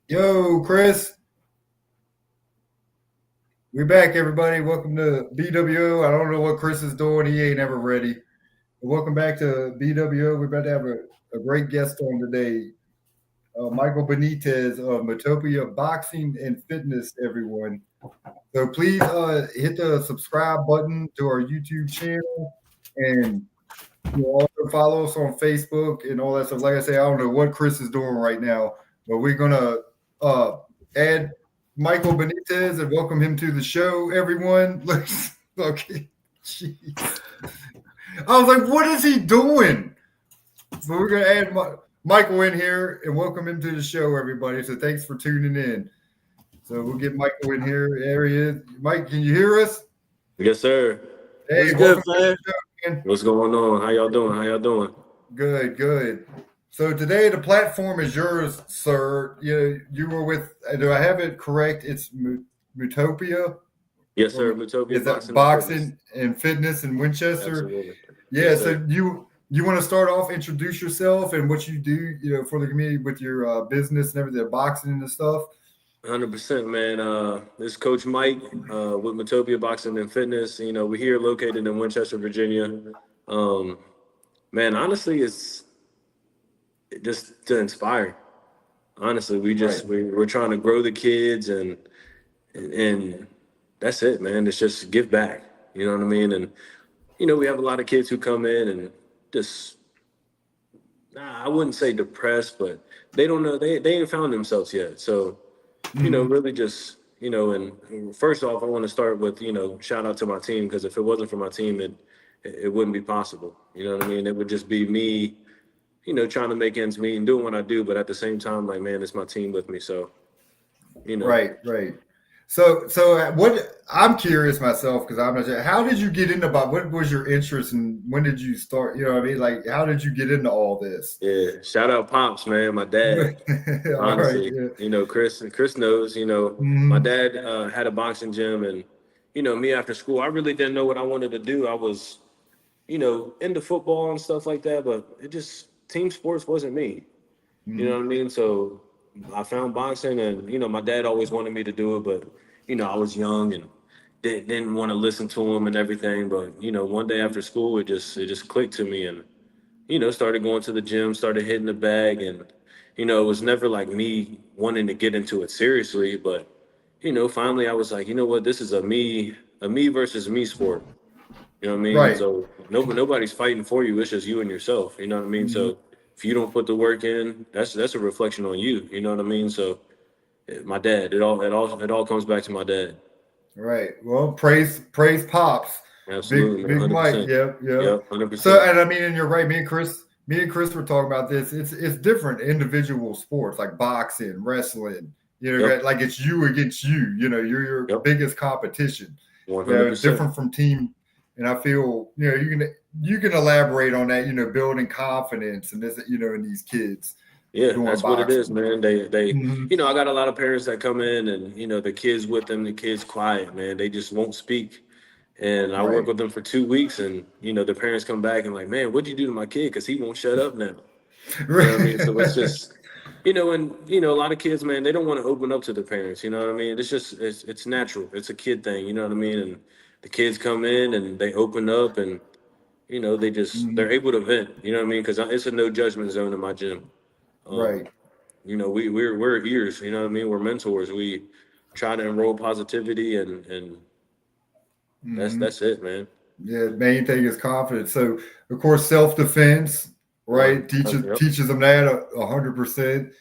Yo, Chris, we're back, everybody. Welcome to BWO. I don't know what Chris is doing. He ain't ever ready. Welcome back to BWO. We're about to have a great guest on today, Michael Benitez of Mutopia Boxing and Fitness, everyone. So please hit the subscribe button to our YouTube channel and also follow us on Facebook and all that stuff. Like I say, I don't know what Chris is doing right now, but we're gonna uh, add Michael Benitez and welcome him to the show. Everyone, okay, jeez. I was like, what is he doing? But we're gonna add Michael in here and welcome him to the show, everybody. So thanks for tuning in. So we'll get Michael in here. There he is. Mike, can you hear us? Yes, sir. Hey, What's good, welcome to man? the show, man. What's going on? How y'all doing? How y'all doing? Good, good. So today the platform is yours, sir. You were with. Do I have it correct? It's Mutopia. Yes, sir. Or Mutopia is that Boxing and Fitness. boxing and fitness in Winchester? Absolutely. Yeah. Yes, So sir. you want to start off, introduce yourself and what you do, for the community with your business and everything, boxing and stuff. 100%, man. This is Coach Mike with Mutopia Boxing and Fitness. We're here located in Winchester, Virginia. Um, man, honestly, it's just to inspire. Honestly, Right. we're trying to grow the kids and that's it, man. It's just give back. You know what I mean? And we have a lot of kids who come in and just I wouldn't say depressed, but they don't know they ain't found themselves yet. So, Hmm. really just and first off, I want to start with shout out to my team because if it wasn't for my team, it wouldn't be possible. You know what I mean? It would just be me, trying to make ends meet and doing what I do, but at the same time, like man, it's my team with me. So, you know, Right. Right. So what I'm curious myself because I'm not sure. How did you get into about what was your interest and when did you start? You know what I mean? Like, how did you get into all this? yeah, shout out Pops, man, my dad. All right. Honestly, Yeah. Chris knows, my Hmm. dad had a boxing gym and, me after school, I really didn't know what I wanted to do. I was, into football and stuff like that, but it just, team sports wasn't me. You know Hmm. what I mean? So I found boxing and, my dad always wanted me to do it, but, I was young and didn't want to listen to him and everything. But, one day after school, it just clicked to me and, started going to the gym, started hitting the bag. And, it was never like me wanting to get into it seriously. But, finally I was like, you know what, this is a me versus me sport. You know what I mean? Right. So nobody's fighting for you. It's just you and yourself. You know what I mean? Hmm. So if you don't put the work in, that's a reflection on you. You know what I mean? So my dad, it all comes back to my dad. Right. Well, praise pops. Absolutely, Big man, Big hundred Mike. percent. Yep. Yep. Yep, hundred So, percent. and I mean, and you're right. Me and Chris were talking about this. It's different individual sports like boxing, wrestling. Yep, Like it's you against you. You're your yep, biggest competition. 100%. Different from team. And I feel you can elaborate on that. Building confidence and this. In these kids Yeah, doing that's what it is, boxing. man. They, Hmm. I got a lot of parents that come in and, the kids with them, the kids quiet, man. They just won't speak. And I work Right. with them for 2 weeks and, the parents come back and like, man, what'd you do to my kid? Cause he won't shut up now. You know what I mean? So it's just, and, a lot of kids, man, they don't want to open up to the parents. You know what I mean? It's natural. It's a kid thing. You know what I mean? And the kids come in and they open up and, they're Mhm. able to vent. You know what I mean? Cause it's a no judgment zone in my gym. Um, Right. we're ears, you know what I mean? We're mentors. We try to enroll positivity and that's Hmm. that's it, man. Yeah, main thing is confidence. So, of course, self defense, One, right? Teaches yep. teaches them that 100%.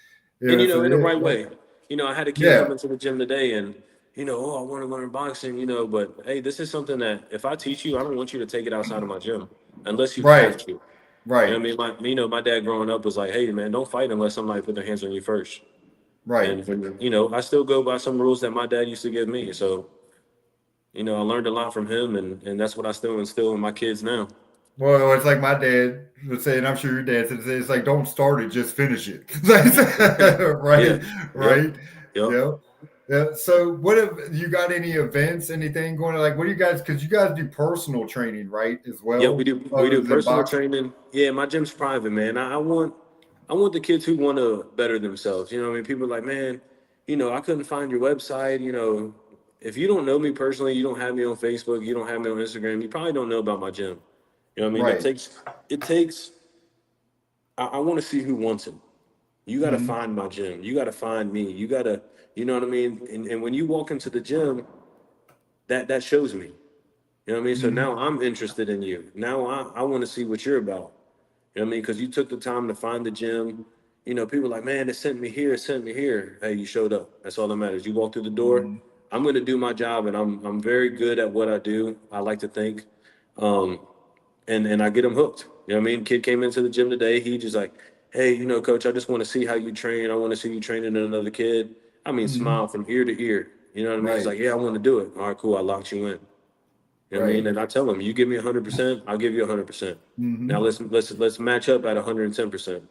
And So in the yeah, right like way. I had a kid yeah, come into the gym today and oh, I want to learn boxing, but hey, this is something that if I teach you, I don't want you to take it outside of my gym unless you have right, to. You know right, what I mean? My dad growing up was like, hey man, don't fight unless somebody put their hands on you first. right. And I still go by some rules that my dad used to give me. So, I learned a lot from him and that's what I still instill in my kids now. Well, it's like my dad would say, and I'm sure your dad said, it's like don't start it, just finish it. Yeah. Right, Yep. right. Yep. Yeah. Yeah. So, what have you got any events, anything going on? Like, what do you guys? Because you guys do personal training, right, as Yep. We well, do we other do than personal boxing. training. Yeah, my gym's private, man. I want the kids who want to better themselves. You know what I mean? People are like, man, I couldn't find your website. If you don't know me personally, you don't have me on Facebook, you don't have me on Instagram, you probably don't know about my gym. You know what I mean? Right. It takes. I want to see who wants it. You got to Hmm. find my gym. You got to find me. You got to, you know what I mean? And when you walk into the gym, that shows me. You know what I mean? So Hmm. now I'm interested in you. Now I want to see what you're about. You know what I mean? Because you took the time to find the gym. People are like, man, it sent me here, it sent me here. Hey, you showed up. That's all that matters. You walk through the door. Hmm. I'm going to do my job, and I'm very good at what I do. I like to think, um, and I get them hooked. You know what I mean? Kid came into the gym today. He just like, hey, coach, I just want to see how you train. I want to see you training another kid. I mean, Hmm. smile from ear to ear. You know what I mean? He's Right. like, yeah, I want to do it. All right, cool. I locked you in. You know what I mean? Right. And I tell him, you give me 100%, I'll give you 100%. Now Hmm. let's match up at 110%.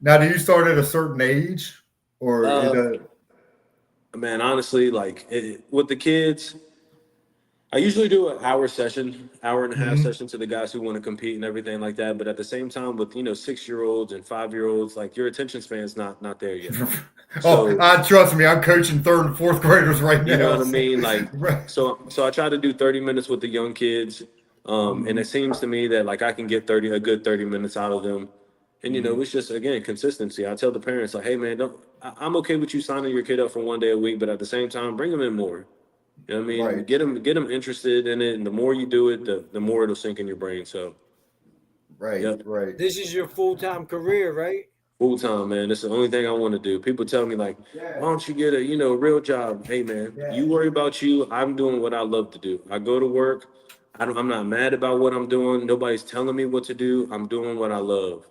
Now, do you start at a certain age, or it Uh, does? Man, honestly, like with the kids, I usually do an hour session, hour and a half Hmm. session to the guys who want to compete and everything like that. But at the same time, with 6-year-olds and 5-year-olds, like your attention span's not there yet. Oh, So I trust me. I'm coaching third and fourth graders right you know now. what I So, mean? Like, right. so I try to do 30 minutes with the young kids. And it Hmm. seems to me that like I can get a good 30 minutes out of them. And Hmm. it's just again consistency. I tell the parents like, hey man, I'm okay with you signing your kid up for one day a week, but at the same time, bring them in more. You know what I mean? Right. Get them interested in it, and the more you do it, the more it'll sink in your brain. So, Right. yep. Right. This is your full-time career, right? Full time, man. That's the only thing I want to do. People tell me like, why don't you get a real job? Hey, man, you worry about you. I'm doing what I love to do. I go to work. I'm not mad about what I'm doing. Nobody's telling me what to do. I'm doing what I love.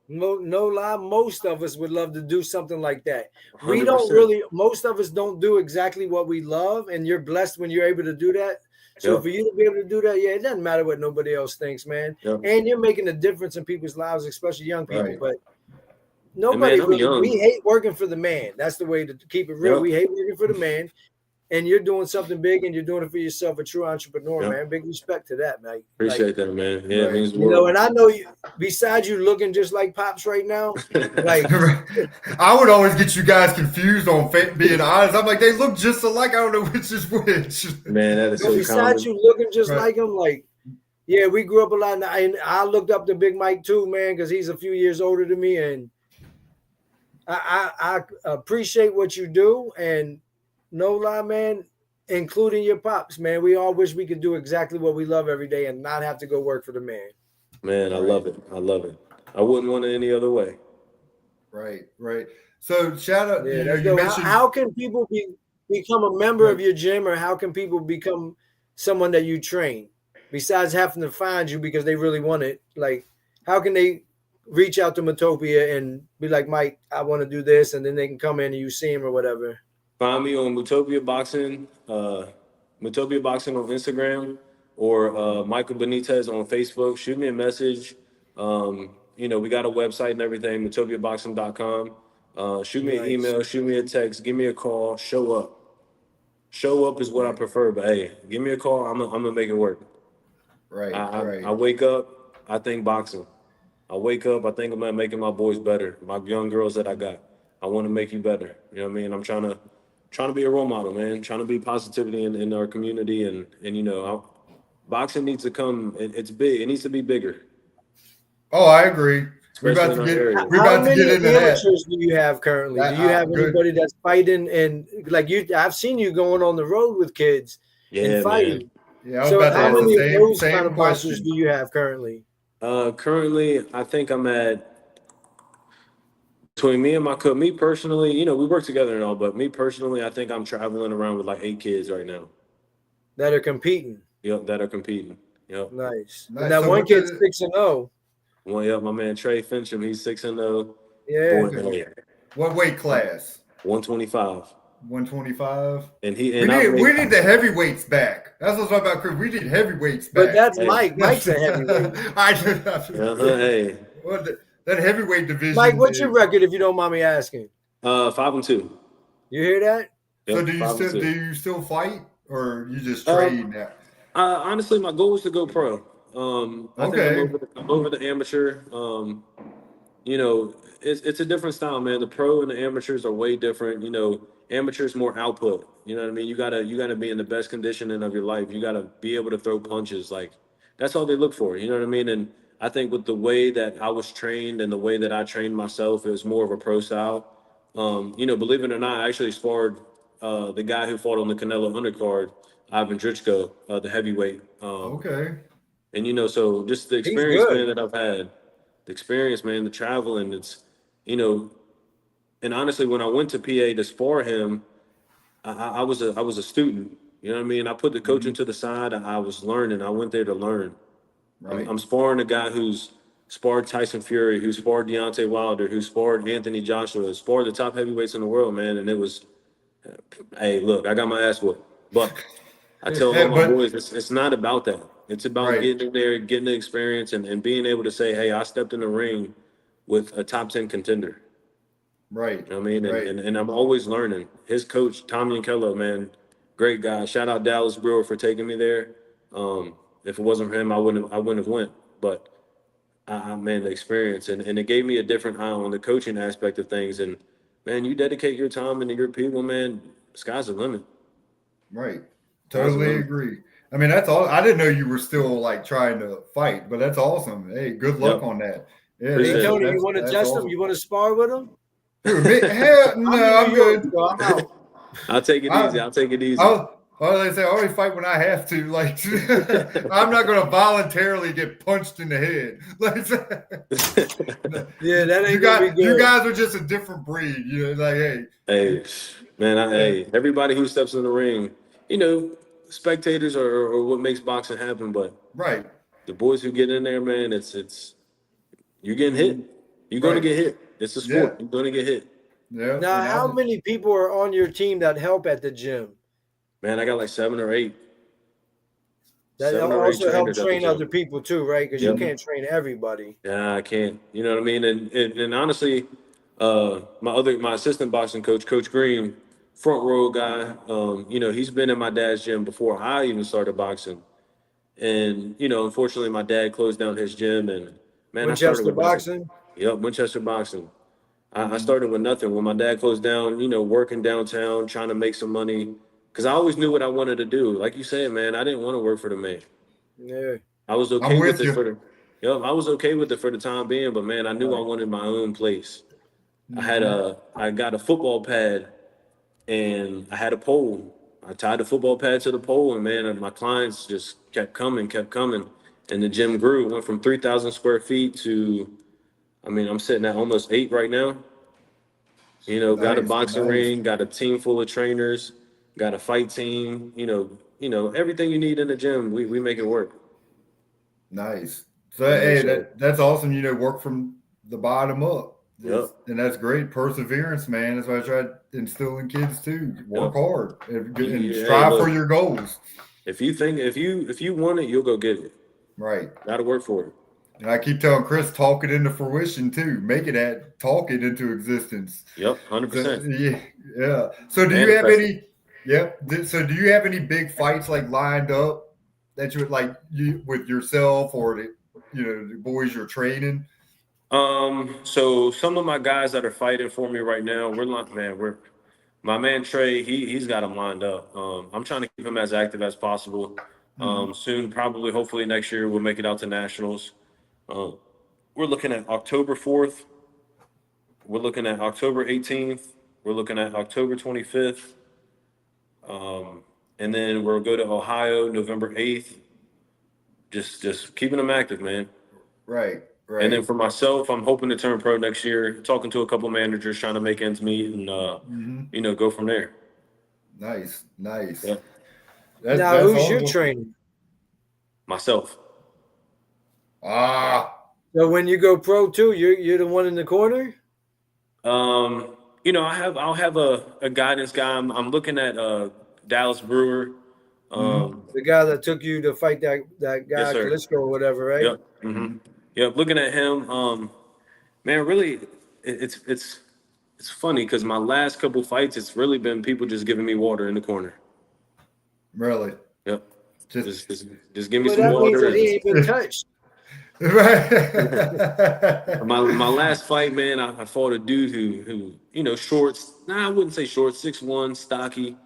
No lie, most of us would love to do something like that. We don't 100%. really, most of us don't do exactly what we love, and you're blessed when you're able to do that. So Yep. for you to be able to do that, yeah, it doesn't matter what nobody else thinks, man. Yep. And you're making a difference in people's lives, especially young people. Right. But And man, nobody I'm really, we young. hate working for the man. That's the way to keep it real. Yep. We hate working for the man. And you're doing something big and you're doing it for yourself, a true entrepreneur, Yep. man. Big respect to that, man. Like, Appreciate that, man. Yeah, it Right. means the world. and I know you, besides you looking just like Pops right now, like, I would always get you guys confused on being honest. I'm like, they look just alike. I don't know which is which. Man, that is so besides common. you looking just Right. like him, like, yeah, we grew up a lot. And I looked up to Big Mike too, man, because he's a few years older than me. And I appreciate what you do. And no lie, man, including your Pops, man, we all wish we could do exactly what we love every day and not have to go work for the man. Man, I Right. love it. I love it. I wouldn't want it any other way. Right. Right. So shout out. Yeah, that's You dope. mentioned. How can people become a member of Right. your gym, or how can people become someone that you train besides having to find you because they really want it? Like, how can they reach out to Mutopia and be like, Mike, I want to do this, and then they can come in and you see him or whatever? Find me on Mutopia Boxing on Instagram, or Michael Benitez on Facebook. Shoot me a message. We got a website and everything, mutopiaboxing.com. Shoot me an Nice. email, shoot me a text, give me a call, show up. Show up is what I Right. prefer, but hey, give me a call. I'm gonna make it work. Right. I Right. wake up, I think boxing. I wake up, I think about making my boys better, my young girls that I got. I want to make you better. You know what I mean? I'm trying to be a role model, man. Trying to be positivity in our community, and boxing needs to come. It's big. It needs to be bigger, Oh, I agree. We especially about in to our get. area. We How about to many get into that. amateurs do you have currently? Do you have Good. anybody that's fighting and like you? I've seen you going on the road with kids and Yeah, man. fighting. Yeah, I was So about to how ask the many of same those kind same of boxers question. do you have currently? Currently, I think I'm at between me and me personally. We work together and all, but me personally, I think I'm traveling around with like 8 kids right now. That are competing? Yep, that are competing. Yep. Nice. And Nice. that So one what kid's the 6-0. One, yep, my man Trey Fincham, he's 6-0. Yeah. Boy, okay? hey, What weight class? 125. 125. And he We and I've need made But back. that's hey, Mike. Mike's a heavyweight. I hey, what that heavyweight Mike, division what's your is. record if you don't mind me asking? 5-2. You hear that? So Yep, five and do two. you still fight or you just Um, trade now? Honestly, my goal is to go pro. I think Okay. I'm over the amateur. You know, it's a different style, man. The pro and the amateurs are way different. Amateurs more output. You know what I mean? You gotta be in the best conditioning of your life. You gotta be able to throw punches. Like that's all they look for. You know what I mean? And I think with the way that I was trained and the way that I trained myself, it was more of a pro style. Believe it or not, I actually sparred the guy who fought on the Canelo undercard, Ivan Drichko, the heavyweight. Okay. And so just the He's experience, man, good. that I've had, the experience, man, the travel, and you know, and honestly, when I went to PA to spar him, I was a student. You know what I mean? I put the coaching Mhm. to the side. I was learning. I went there to learn. I'm, Right. I'm sparring a guy who's sparred Tyson Fury, who sparred Deontay Wilder, who sparred Anthony Joshua, sparred the top heavyweights in the world, man. And it was, hey, look, I got my ass whooped, but I tell all Yeah, my but boys, it's not about that. It's about right, getting in there, getting the experience, and being able to say, hey, I stepped in the ring with a top 10 contender. right, You know what I mean? And, right. and, and I'm always learning. His coach, Tommy Yankello, man, great guy. Shout out Dallas Brewer for taking me there. If it wasn't for him, I wouldn't have went. But man, the experience and it gave me a different eye on the coaching aspect of things. And man, you dedicate your time and your people, man, sky's the limit. Right. Sky's the Totally limit. agree. I mean, that's all. I didn't know you were still like trying to fight, but that's awesome. Hey, good luck Yep. on that. Yeah, Hey Appreciate that's it. Tony, you that's want to that's test him? awesome. You want to spar with him? Dude, me, hell I'm no, in New I'm York, good. so I'm out. I'll take it easy. I, I'll take it easy. they say I only fight when I have to. Like, I'm not going to voluntarily get punched in the head. Like, Yeah, that you ain't gonna be got you good. guys are just a different breed. You know, like, hey, Hey, man, yeah, hey, everybody who steps in the ring, you know, spectators are what makes boxing happen. But right, the boys who get in there, man, it's you're getting hit. mhm, You're gonna right, get hit. It's a yeah, sport. You're gonna get hit. yeah. Now, And how I'm many people are on your team that help at the gym? Man, I got like That 7 or 8 also help trainers at the train gym. other people too, right? Because you Yep. mhm, can't train everybody. Yeah, I can't. You know what I mean? And honestly, my assistant boxing coach, Coach Green, front row guy. He's been in my dad's gym before I even started boxing. And unfortunately, my dad closed down his gym, and man, I started Winchester with nothing. boxing. Yep, Winchester boxing. I mhm, started with nothing when my dad closed down. Working downtown, trying to make some money, because I always knew what I wanted to do. Like you said, man, I didn't want to work for the man. Yeah. I was I'm okay with with it you. I was okay with it for the time being, but man, I knew I Right. wanted my own place. Hmm. I got a football pad and I had a pole. I tied the football pad to the pole, and man, my clients just kept coming, and the gym grew. It went from 3,000 square feet to, I mean, I'm sitting at almost 8 right now. Got a Nice, boxing nice, ring, got a team full of trainers, got a fight team. Everything you need in the gym, we make it work. nice. So You know, hey, so that's awesome. You know, work from the bottom up. yep, And that's great. Perseverance, man. That's what I try to instill in kids too. Work yep. hard and Hey, strive for look. your goals. If you want it, you'll go get it. Right. Got to work for it. And I keep telling Chris, talk it into fruition too. Make it talk it into existence. Yep, So 100%. yeah, yeah. So do you have Manifest it. any? Yep. So do you have any big fights like lined up that you would like you with yourself or the boys you're training? So some of my guys that are fighting for me right now, we're my man Trey, he's got him lined up. I'm trying to keep him as active as possible. Hmm. Soon, probably, hopefully next year, we'll make it out to nationals. Um, we're looking at October 4th. We're looking at October 18th. We're looking at October 25th. And then we'll go to Ohio November 8th. Just keeping them active, man. Right. And then Right. for myself, I'm hoping to turn pro next year. Talking to a couple managers, trying to make ends meet, and Hmm. go from there. Nice. Nice. Yeah, Now, That's who's your awesome. trainer? myself. Ah. So when you go pro too, you're the one in the corner. I'll have a guidance guy. I'm looking at Dallas Brewer. Hmm. Um, The guy that took you to fight that yes, guy sir. Klitschko or whatever, right? Yep. Yep. Looking at him. Man, really, it's funny because my last couple fights, it's really been people just giving me water in the corner. Really. Yep. Just Just give me Well, some that means water that and he ain't been touched. My last fight, man, I fought a dude who shorts. Nah, I wouldn't say short. 6'1", stocky,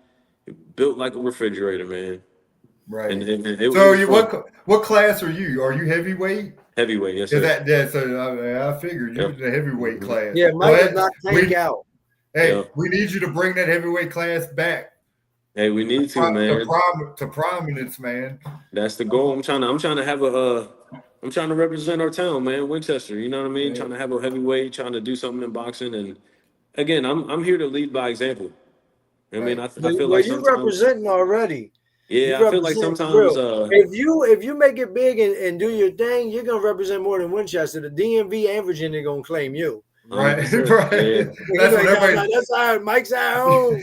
built like a refrigerator, man. Right. It So was fun. what class are you? Are you heavyweight? Heavyweight, yes, Is sir. that so? I figured you Yep. was the heavyweight class. Yeah, Mike does not tank we out. Yep. we need you to bring that heavyweight class back Hey, we need to, man. to prominence, man. That's the goal. I'm trying to have I'm trying to represent our town, man, Winchester. You know what I mean? Yeah. Trying to have a heavyweight, trying to do something in boxing, and again, I'm here to lead by example. I mean, I feel Well, like you sometimes, representing already. yeah, You I feel like represent sometimes, real. If you make it big and do your thing, you're gonna represent more than Winchester. The DMV and Virginia gonna claim you. Right, 100%, right. That's what everybody. That's our Mike's at home.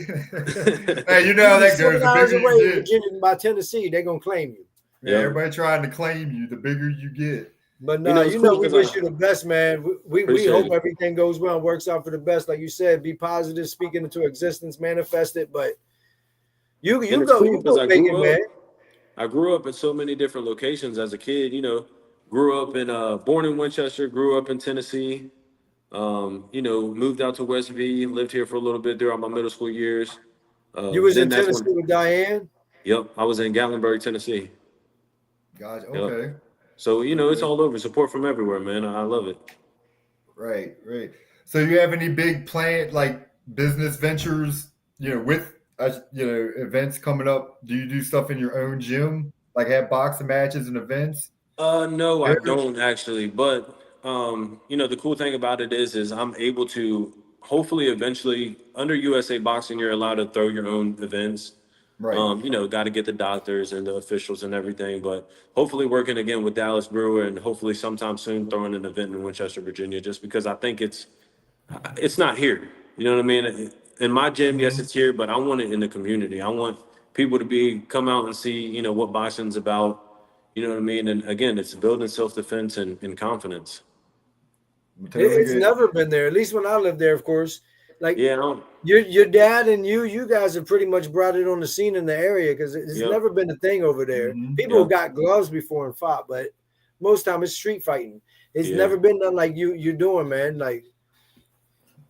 Hey, you know how that goes. The 7 hours bigger away, you get, Virginia by Tennessee, they're gonna claim you. yeah, everybody trying to claim you. The bigger you get. But no, it's cool we 'cause wish you the best, man. We Appreciate hope it. everything goes well and works out for the best. Like you said, be positive, speak it into existence, manifest it. But you And it's go cool because make it, man. I grew up in so many different locations as a kid. Grew up in born in Winchester, grew up in Tennessee. Moved out to West V, lived here for a little bit throughout my middle school years. You was Then in that's Tennessee with Diane? Yep, I was in Gatlinburg, Tennessee. Gotcha. Yep. Okay. So it's all over. Support from everywhere, man. I love it. Right. So you have any big like business ventures, with events coming up? Do you do stuff in your own gym, like have boxing matches and events? No, I don't actually. But the cool thing about it is I'm able to hopefully eventually under USA Boxing, you're allowed to throw your own events. Right. Got to get the doctors and the officials and everything. But hopefully working again with Dallas Brewer and hopefully sometime soon throwing an event in Winchester, Virginia, just because I think it's not here. You know what I mean? In my gym, yes, it's here, but I want it in the community. I want people to come out and see, what boxing's about. You know what I mean? And again, it's building self-defense and confidence. It's never been there. At least when I lived there, of course. Like your dad and you guys have pretty much brought it on the scene in the area because it's never been a thing over there. People got gloves before and fought, but most time it's street fighting. It's never been nothing like you're doing, man. Like,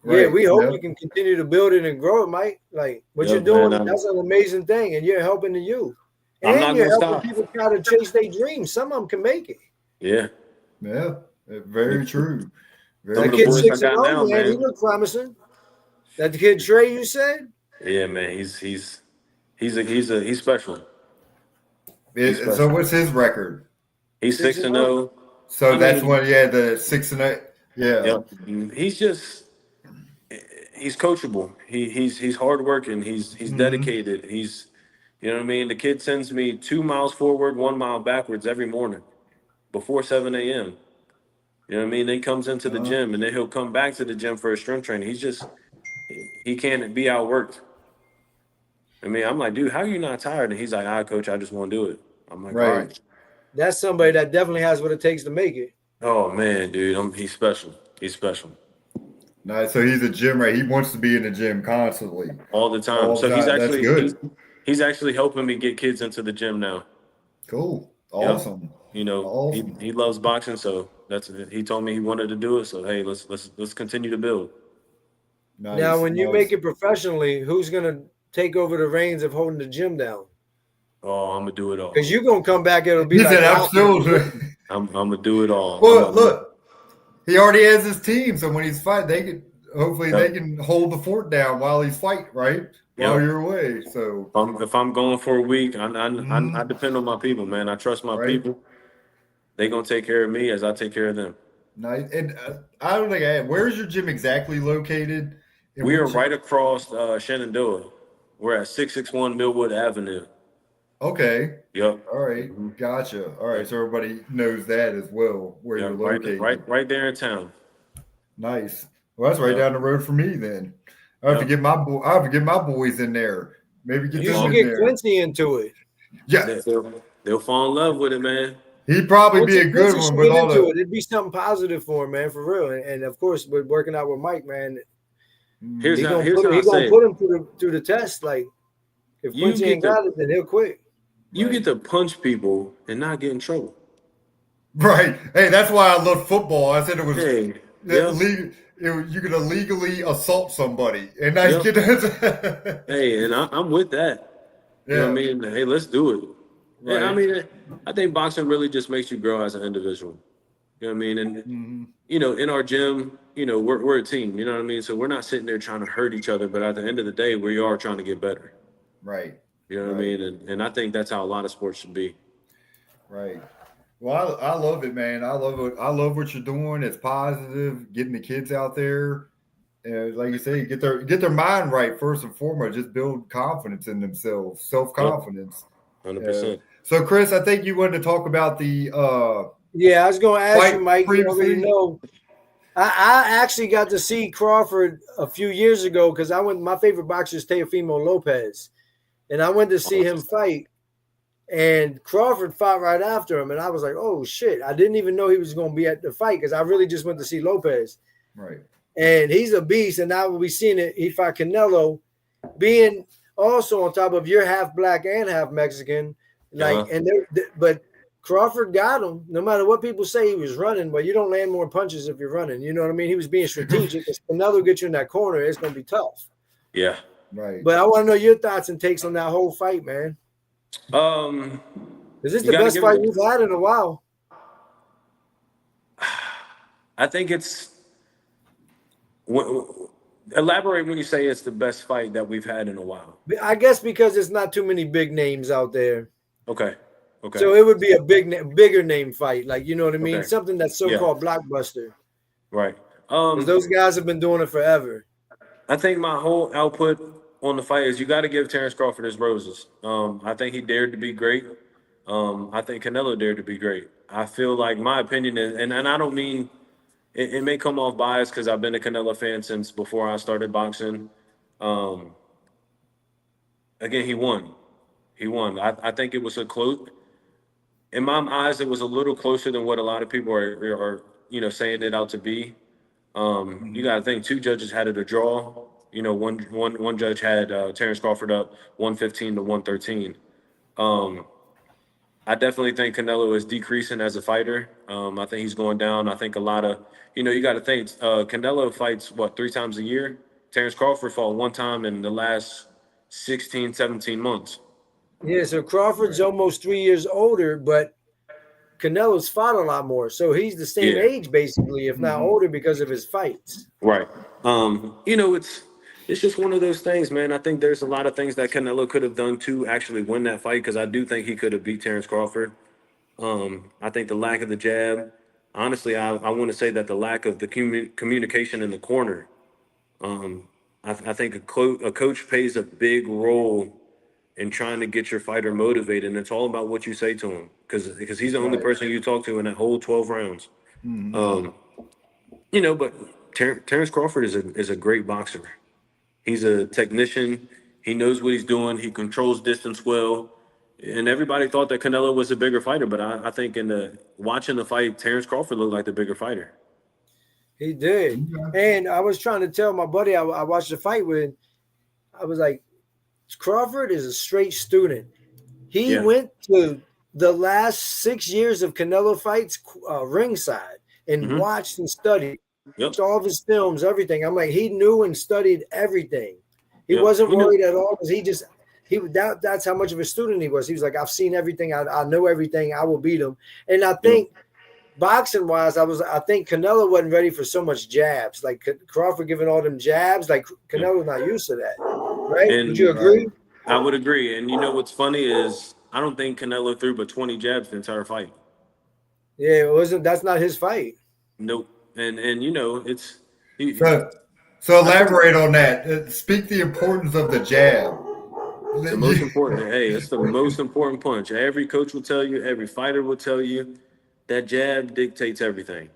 we hope you can continue to build it and grow it, Mike. Like what you're doing, that's an amazing thing, and you're helping the youth. And you're helping people try to chase their dreams. Some of them can make it. Yeah, very true. That kid 6-0, man, he looked promising. That the kid Trey, you said? Yeah, man, he's special. So what's his record? He's 6-0. So that's when the 6-0. Yeah. He's coachable. He's hardworking. He's dedicated. He's, you know what I mean? The kid sends me 2 miles forward, 1 mile backwards every morning before 7 a.m. You know what I mean? Then he comes into the gym and then he'll come back to the gym for a strength training. He can't be outworked. I mean, I'm like, dude, how are you not tired? And he's like, coach, I just want to do it. I'm like, all right. That's somebody that definitely has what it takes to make it. Oh man, dude, he's special. He's special. Nice. So he's a gym rat. He wants to be in the gym constantly. All the time. He's actually helping me get kids into the gym now. Cool. Awesome. Yep. Awesome. He loves boxing, so he told me he wanted to do it. So hey, let's continue to build. Nice. Now, when you make it professionally, who's gonna take over the reins of holding the gym down? Oh, I'm gonna do it all. Because you're gonna come back, it'll be I'm gonna do it all. Well, look, he already has his team, so when he's fighting, they can hold the fort down while he's fighting, right? While you're away. So if I'm going for a week, I depend on my people, man. I trust my people. They're gonna take care of me as I take care of them. Nice. And I don't think where's your gym exactly located? We are right across Shenandoah. We're at 661 Millwood Avenue. Okay. Yep. All right. Gotcha. All right. So everybody knows that as well, where you're located. Right there in town. Nice. Well, that's right down the road for me then. I have to get my boys in there. Maybe get them in there. You should get Quincy into it. Yeah. They'll fall in love with it, man. He'd probably be a good one with all that. It'd be something positive for him, man, for real. And of course, we're working out with Mike, man. He's gonna put him through the test. Like, if Quincy ain't got it, then he'll quit. You get to punch people and not get in trouble. Right. Hey, that's why I love football. I said it was Hey, yeah, you could illegally assault somebody, and now you yeah. get that. Hey, and I'm with that. You know what I Yeah. mean? Hey, let's do it. And I Right. mean, I think boxing really just makes you grow as an individual. You know what I mean? And Hmm. in our gym, we're a team. You know what I mean? So we're not sitting there trying to hurt each other, but at the end of the day, we are trying to get better. Right. You know what I Right. mean? And I think that's how a lot of sports should be. Right. Well, I love it, man. I love it. I love what you're doing. It's positive, getting the kids out there, and like you say, get their mind right first and foremost. Just build confidence in themselves, self Yep, confidence. 100%. So, Chris, I think you wanted to talk about the Yeah, I was going to ask you, fight Mike. You already previously. know. I actually got to see Crawford a few years ago because I went. My favorite boxer is Teofimo Lopez, and I went to see him fight. And Crawford fought right after him, and I was like, "Oh shit!" I didn't even know he was going to be at the fight because I really just went to see Lopez, Right. and he's a beast. And now we've seen it. He fought Canelo, being also on top of you're half black and half Mexican, like, Uh-huh. and but Crawford got him. No matter what people say, he was running, but you don't land more punches if you're running. You know what I mean? He was being strategic. If Canelo gets you in that corner, it's going to be tough. Yeah. Right. But I want to know your thoughts and takes on that whole fight, man. Um, Is this you the got to best give fight it. we've had in a while? I think it's. Elaborate when you say it's the best fight that we've had in a while. I guess because there's not too many big names out there. Okay. Okay. So it would be a bigger name fight. Like, you know what I mean? Okay. Something that's Yeah. so-called blockbuster. Right. Because those guys have been doing it forever. I think my whole output on the fight is you got to give Terrence Crawford his roses. I think he dared to be great. I think Canelo dared to be great. I feel like my opinion is, and I don't mean it may come off biased because I've been a Canelo fan since before I started boxing. Um, Again, he won. He won. I think it was a close. In my eyes, it was a little closer than what a lot of people are saying it out to be. You Mhm. got to think two judges had it a draw. One judge had Terrence Crawford up 115 to 113. Um, I definitely think Canelo is decreasing as a fighter. I think he's going down. I think a lot of you got to think Canelo fights what 3 times a year. Terrence Crawford fought one time in the last 16, 17 months. Yeah, so Crawford's Right. almost 3 years older, but Canelo's fought a lot more. So he's the same Yeah. age, basically, if not Hmm. older, because of his fights. Right. It's just one of those things, man. I think there's a lot of things that Canelo could have done to actually win that fight because I do think he could have beat Terrence Crawford. I think the lack of the jab, honestly, I want to say that the lack of the communication in the corner. Um, I think a coach plays a big role in trying to get your fighter motivated, and it's all about what you say to him because he's the only Right. person you talk to in that whole 12 rounds. Hmm. Um, but Terrence Crawford is a great boxer. He's a technician. He knows what he's doing. He controls distance well. And everybody thought that Canelo was a bigger fighter, but I think in the watching the fight, Terrence Crawford looked like the bigger fighter. He did. Okay. And I was trying to tell my buddy I watched the fight with, I was like, Crawford is a straight student. He Yeah. went to the last 6 years of Canelo fights ringside and Hmm. watched and studied Yep. all of his films, everything. I'm like, he knew and studied everything. He Yep. wasn't worried at all because that's how much of a student he was. He was like, I've seen everything, I know everything, I will beat him. And I Yep. think boxing wise, I think Canelo wasn't ready for so much jabs. Like Crawford giving all them jabs, like Yep. Canelo's not used to that. Right? Would you And Right. agree? I would agree. And what's funny is I don't think Canelo threw but 20 jabs the entire fight. Yeah, that's not his fight. Nope. And it's So, so I think elaborate on that. Speak the importance of the jab. it's the most important. Hey, it's the most important punch. Every coach will tell you, every fighter will tell you that jab dictates everything.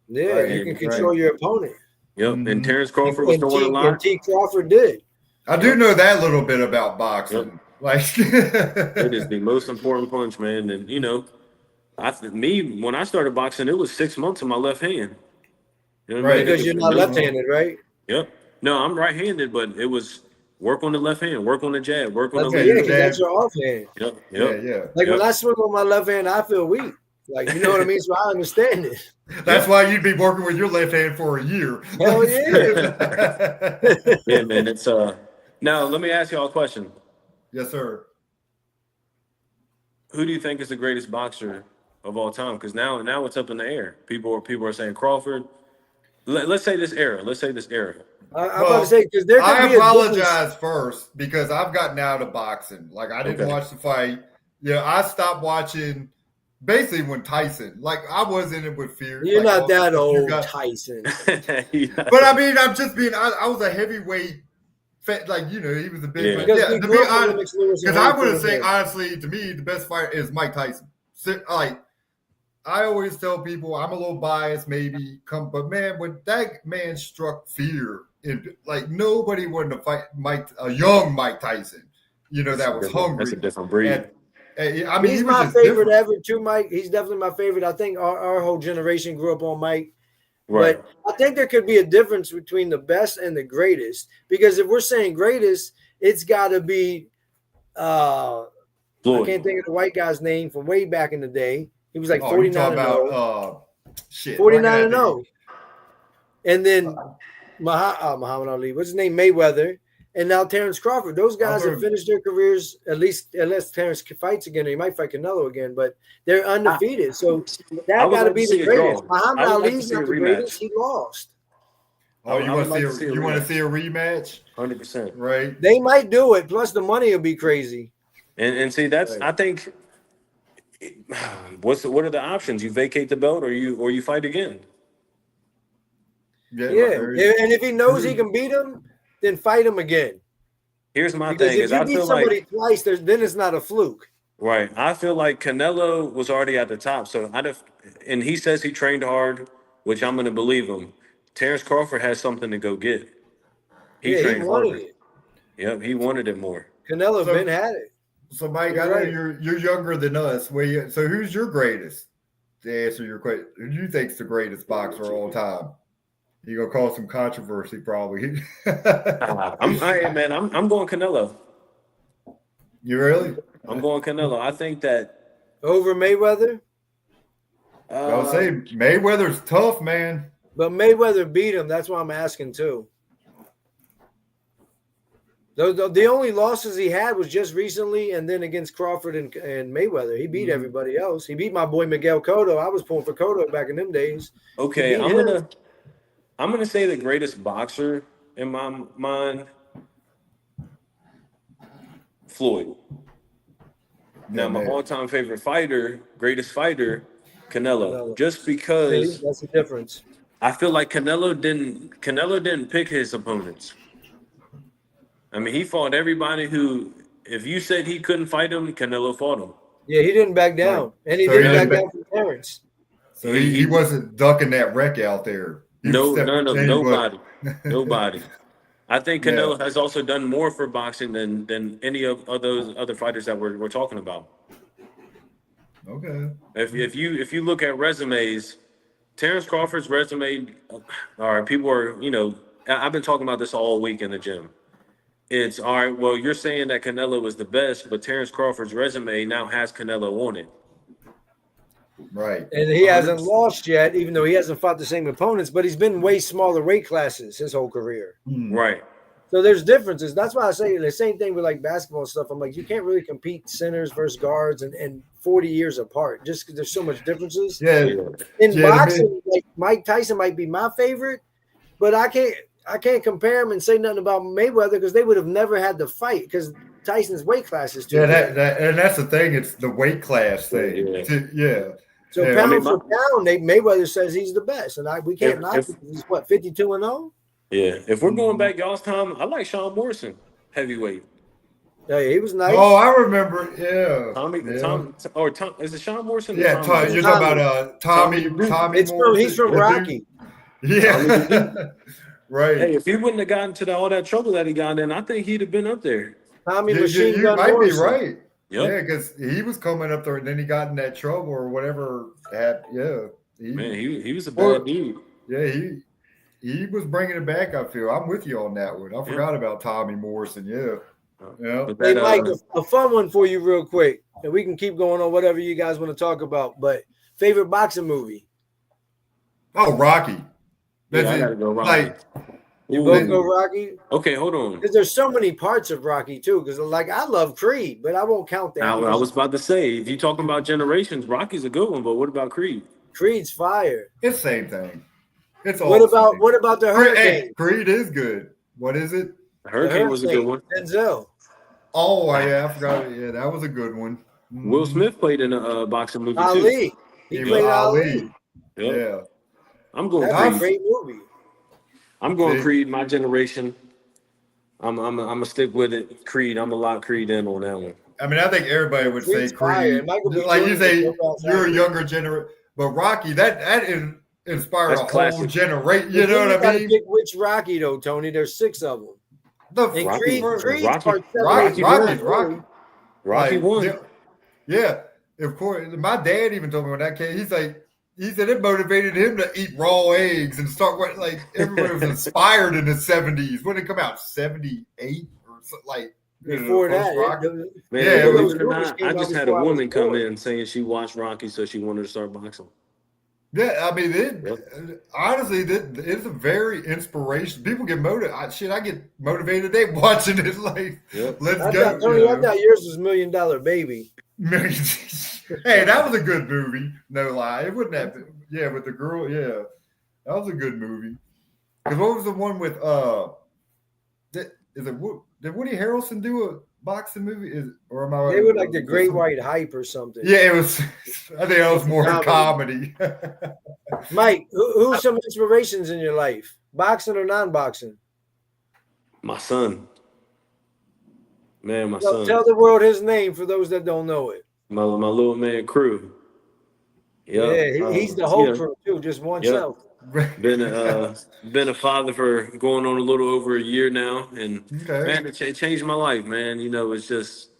Yeah, Right. you can And Right. control your opponent. yep, and Hmm. Terrence Crawford was throwing a And lot. T Crawford did. I do Yep, know that little bit about yep. boxing. Like, It is the most important punch, man. And me when I started boxing, it was 6 months in my left hand. You know what I mean? right. It Because was you're not no. Uh-huh. left-handed, right? Yep. No, I'm right-handed, but it was work on the left hand, work on the jab, work on the That's Yeah, yeah, the lead. because that's jab. your offhand. Yep, Yeah, yep, yeah. Like when yep. I swing on my left hand, I feel weak. Like, you know what I mean? So I understand it. That's why you'd be working with your left hand for a year. Hell yeah. Yeah, man. It's Now let me ask y'all a question. Yes, sir. Who do you think is the greatest boxer of all time? Because now it's up in the air. People are saying Crawford. Let's say this era. Let's say this era. I'm about to say, because there could I be a difference. apologize first because I've gotten out of boxing. Like I didn't Okay. watch the fight. Yeah, I stopped watching basically when Tyson. Like I was in it with fear. You're like, not that old, got, Tyson. Yeah. But I mean, I'm just being. I was a heavyweight. Like he was a big. Yeah. But, Because we to grew be up with honest, Lennox Lewis and because I would Holyfield say and honestly, to me, the best fighter is Mike Tyson. Like I always tell people, I'm a little biased, maybe but man, when that man struck fear, like nobody wanted to fight a young Mike Tyson. That was hungry. That's a different breed. I mean, he's he was my just favorite different. ever too, Mike. He's definitely my favorite. I think our whole generation grew up on Mike. Right. But I think there could be a difference between the best and the greatest. Because if we're saying greatest, it's got to be I can't think of the white guy's name from way back in the day. He was like 49 and 0. Shit. 49 and 0. And then Muhammad Ali, what's his name? Mayweather. And now Terrence Crawford. Those guys have finished their careers, at least unless Terrence fights again, or he might fight Canelo again, but they're undefeated. So that got to be the greatest. Muhammad Ali's not the greatest. He lost. Oh, you want to see a rematch? 100%. Right. They might do it. Plus the money will be crazy. And see, that's right. I think. What are the options? You vacate the belt, or you fight again. Yeah. And if he knows he can beat him, then fight him again. Here's my because thing: if you beat somebody twice, then it's not a fluke. Right. I feel like Canelo was already at the top, so and he says he trained hard, which I'm going to believe him. Terrence Crawford has something to go get. He trained harder. Yep, he wanted it more. Canelo Ben had it. So, Mike, I know you're younger than us. So, who's your greatest? To answer your question, who do you think's the greatest boxer of all time? You're gonna cause some controversy, probably. I'm going Canelo. You really? I'm going Canelo. I think that over Mayweather. I'll say Mayweather's tough, man. But Mayweather beat him. That's why I'm asking too. The only losses he had was just recently, and then against Crawford and Mayweather. He beat everybody else. He beat my boy Miguel Cotto. I was pulling for Cotto back in them days. Okay, I'm gonna say the greatest boxer in my mind, Floyd. Now, my all-time favorite fighter, greatest fighter, Canelo. Just because that's the difference. I feel like Canelo didn't pick his opponents. I mean, he fought everybody who, if you said he couldn't fight him, Canelo fought him. Yeah, he didn't back down. Right. And he didn't back down from Terrence. So he wasn't ducking that wreck out there. Nobody. I think Canelo has also done more for boxing than any of those other fighters that we're talking about. Okay. If you look at resumes, Terrence Crawford's resume, all right, people are, I've been talking about this all week in the gym. It's all right, well, you're saying that Canelo was the best, but Terrence Crawford's resume now has Canelo on it. Right. And he hasn't lost yet, even though he hasn't fought the same opponents, but he's been way smaller weight classes his whole career. Right. So there's differences. That's why I say the same thing with like basketball and stuff. I'm like, you can't really compete centers versus guards and 40 years apart just because there's so much differences. Yeah. In boxing, like Mike Tyson might be my favorite, but I can't compare him and say nothing about Mayweather because they would have never had the fight because Tyson's weight class is too big. And that's the thing. It's the weight class thing. Yeah. So pound for pound, Mayweather says he's the best, and we can't knock him. He's 52-0. Yeah. If we're going back y'all's time, I like Sean Morrison, heavyweight. Yeah, he was nice. Oh, I remember. Yeah. Tom. Is it Sean Morrison? Yeah, you're talking about Tommy Morrison. He's from Rocky. Yeah. Right. Hey, if he wouldn't have gotten to all that trouble that he got in, I think he'd have been up there. Tommy Machine Gun might Morrison. be right. Yep. Yeah, because he was coming up there and then he got in that trouble or whatever. He was a bad dude. Yeah, he was bringing it back, I feel. I'm with you on that one. I forgot about Tommy Morrison. Yeah. Hey, Mike, a fun one for you real quick. And we can keep going on whatever you guys want to talk about. But favorite boxing movie? Oh, Rocky. That's Yeah, I it. gotta go Rocky. Like, You Ooh. both go Rocky? Okay, hold on. Because there's so many parts of Rocky too. Because like I love Creed, but I won't count that. I was about to say, if you're talking about generations, Rocky's a good one, but what about Creed? Creed's fire. it's the same thing. It's all What the about same. what about the Creed, Hurricane? hey, Creed is good. What is it? The Hurricane was a good one. Denzel. Oh, yeah, I forgot. Yeah, that was a good one. Will Smith played in a boxing movie too. Ali. He was played Ali. Yep. Yeah. I'm going That's a Creed. great movie. I'm going See? Creed. My generation. I'm gonna stick with it. Creed. I'm gonna lock Creed in on that one. I mean, I think everybody would Creed's say fire. Creed. Michael B. Like you Jordan say, is so you're a fast. younger generation, but Rocky inspired That's a whole classic. generation. But You know then what I gotta mean? pick which Rocky though, Tony. There's 6 of them. The And Rocky- Creed's Rocky- part 7. Rocky Rocky, won. Rocky like, won. Yeah, of course. My dad even told me when that came. He said it motivated him to eat raw eggs and start like everybody was inspired in the 70s. When did it come out? 78 or something like Before that, Rocky. Man, Yeah, believe those it or not, I just had a woman come in saying she watched Rocky, so she wanted to start boxing. Yeah, I mean, honestly, it's a very inspiration. People get motivated. I get motivated today watching it. Like, let's go. Tony, I thought yours was $1 Million Baby. Hey, that was a good movie. No lie, it wouldn't have been. Yeah, with the girl. Yeah, that was a good movie. Because what was the one with did Woody Harrelson do a boxing movie? Or am I? They were like the Great White Hype or something. Yeah, it was. I think that was more comedy. Mike, who's some inspirations in your life? Boxing or non-boxing? My son. Man, my son. Tell the world his name for those that don't know it. My little man crew. Yep. Yeah, he's the whole crew too, just one self. Been a father for going on a little over a year now, and man, it changed my life, man. You know, it's just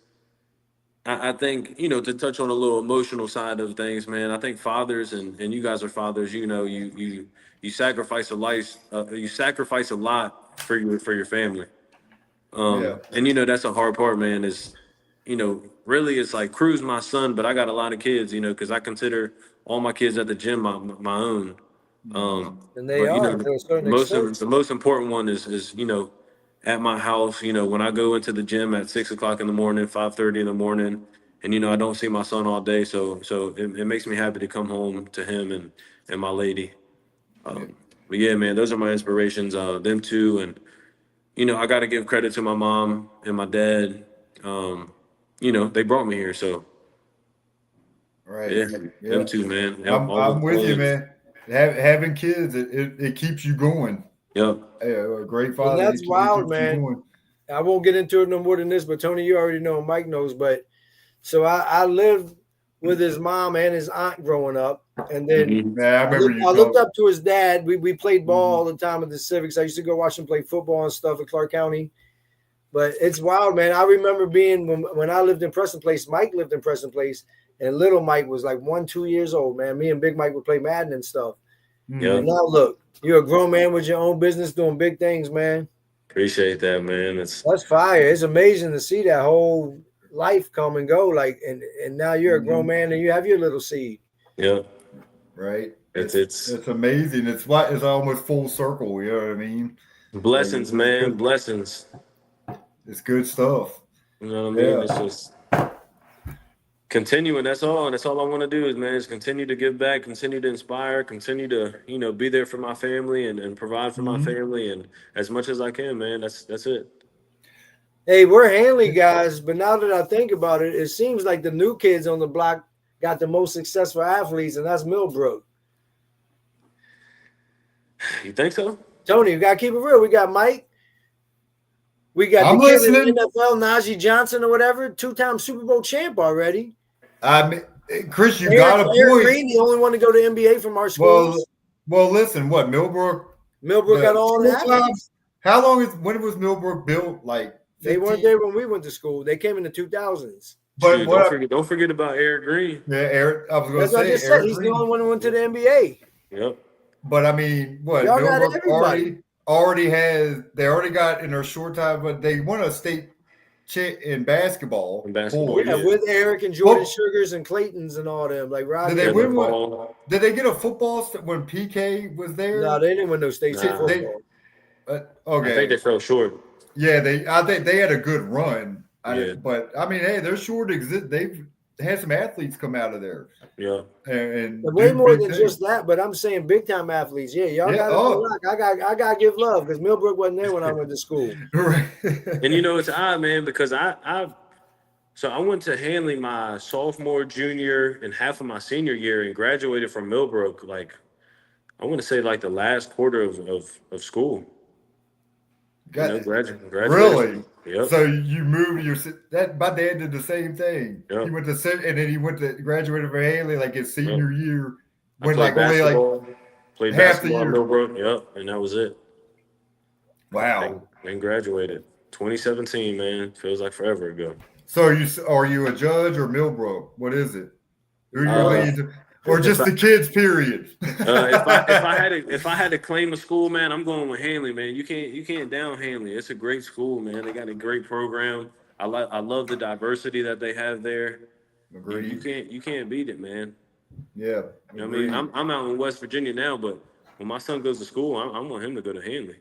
I think, you know, to touch on a little emotional side of things, man. I think fathers and you guys are fathers. You know, you sacrifice a life, you sacrifice a lot for your family. And you know that's a hard part, man. Is, you know, really it's like Crew's my son, but I got a lot of kids, you know, because I consider all my kids at the gym my own. And they are, you know, to a certain extent. the most important one is you know, at my house, you know, when I go into the gym at 6 o'clock in the morning, 5:30 in the morning, and you know I don't see my son all day, so it makes me happy to come home to him and my lady. But yeah, man, those are my inspirations. Them two, and you know I got to give credit to my mom and my dad. You know, they brought me here, so yeah, them two, man. I'm with you, man. Having kids, it keeps you going. Yep. A great father. And that's wild, man. I won't get into it no more than this, but Tony, you already know, Mike knows. But so I lived with his mom and his aunt growing up, and then I looked up to his dad. We played ball all the time at the Civics. I used to go watch him play football and stuff at Clark County. But it's wild, man. I remember being when I lived in Preston Place. Mike lived in Preston Place. And little Mike was like 1-2 years old, man. Me and Big Mike would play Madden and stuff. Yeah. And now look, you're a grown man with your own business doing big things, man. Appreciate that, man. That's fire. It's amazing to see that whole life come and go. Like, and now you're a grown man and you have your little seed. Yeah. Right. It's amazing. It's almost full circle. You know what I mean? Blessings, man. Blessings. It's good stuff. You know what I mean? It's just continuing. That's all. That's all I want to do is, man, is continue to give back, continue to inspire, continue to, you know, be there for my family and provide for my family and as much as I can, man. That's it. Hey, we're Hanley guys, but now that I think about it, it seems like the new kids on the block got the most successful athletes, and that's Millbrook. You think so? Tony, you gotta keep it real. We got Mike. We got the kid in the NFL, Najee Johnson or whatever, 2-time Super Bowl champ already. I mean, Chris, you got a point. Green, the only one to go to NBA from our schools. Well, listen, what Millbrook got all that. How long when was Millbrook built? Like 15? They weren't there when we went to school. They came in the 2000s. But don't forget about Eric Green. Yeah, Eric. I was going to say, I just said. He's the only one who went to the NBA. Yep. But I mean, what Millbrook already got in their short time, but they won a state in basketball. In basketball, boys. Yeah, yeah. with Eric and Jordan Well- Sugars and Claytons and all them, like Rodney. Did they Yeah, win the one? ball. Did they get a football when PK was there? No, they didn't win no state Nah. football. Okay. I think they fell short. Yeah, I think they had a good run. Yeah. But I mean, hey, they're sure to exist. They've had some athletes come out of there. Yeah. And Way do more big than things. just that, but I'm saying big time athletes. Yeah, y'all Yeah, got to oh. rock. I got to give love because Millbrook wasn't there when I went to school. Right. And you know, it's odd, man, because I went to Hanley my sophomore, junior, and half of my senior year and graduated from Millbrook, like, I want to say like the last quarter of school. Graduated. Really? Yep. So you moved that my dad did the same thing. Yep. He went to and then he went to graduated from Haley like his senior year. I When played like only like basketball, played half the basketball year. in Millbrook, yep, and that was it. Wow. And graduated. 2017, man. Feels like forever ago. So are you a judge or Millbrook? What is it? Who you Uh, lead? Or just the kids, period. If I had to claim a school, man, I'm going with Hanley, man. You can't down Hanley. It's a great school, man. They got a great program. I love the diversity that they have there. Agreed. You can't beat it, man. Yeah. You know what I mean, I'm out in West Virginia now, but when my son goes to school, I want him to go to Hanley.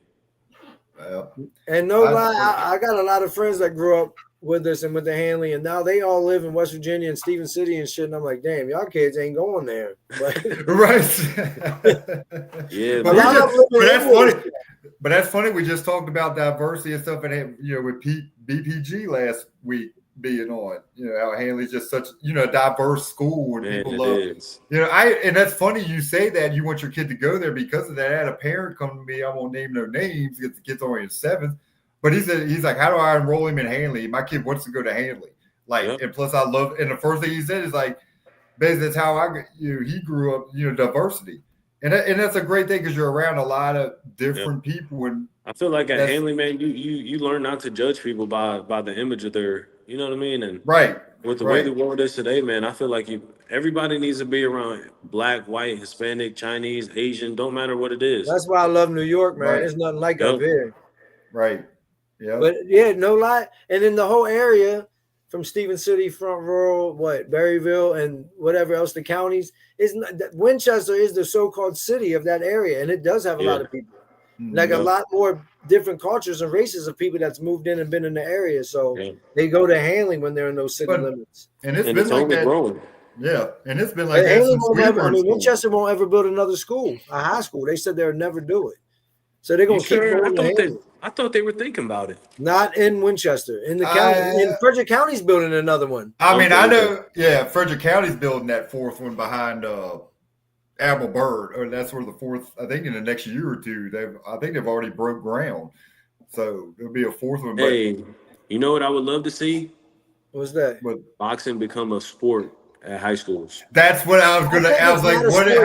And no lie, I got a lot of friends that grew up with us and with the Hanley, and now they all live in West Virginia and Stephen City and shit. And I'm like, damn, y'all kids ain't going there. But, Right. Yeah, but, man. that's funny. But that's funny. We just talked about diversity and stuff, and with BPG last week being on. How Hanley's just such a diverse school, and Man, people it love. is. And that's funny you say that. You want your kid to go there because of that. I had a parent come to me. I won't name no names because the kid's only in seventh. But he's like, how do I enroll him in Hanley? My kid wants to go to Hanley. And plus I love, and the first thing he said is like, basically that's how he grew up, diversity. And that's a great thing because you're around a lot of different people. And I feel like at Hanley, man, you learn not to judge people by the image of their, you know what I mean? And right. With the way the world is today, man, I feel like everybody needs to be around black, white, Hispanic, Chinese, Asian, don't matter what it is. That's why I love New York, man. There's nothing like up here. Right. Yeah. But yeah, no lie. And in the whole area from Stephen City, Front Rural, Berryville, and whatever else, the counties, Winchester is the so-called city of that area. And it does have a lot of people. Like a lot more different cultures and races of people that's moved in and been in the area. So they go to Hanley when they're in those city limits. And it's been like that. Growing. Yeah. And it's been like that Hanley since Winchester won't ever build another school, a high school. They said they'll never do it. So they're going to keep going. I thought they were thinking about it. Not in Winchester. In the county. In Frederick County's building another one. I mean, I know. Yeah, Frederick County's building that fourth one behind Admiral Byrd. Or that's where the fourth, I think in the next year or two, I think they've already broke ground. So there'll be a fourth one. Hey, you know what I would love to see? What's that? Boxing become a sport at high schools. That's what I was gonna. I was like,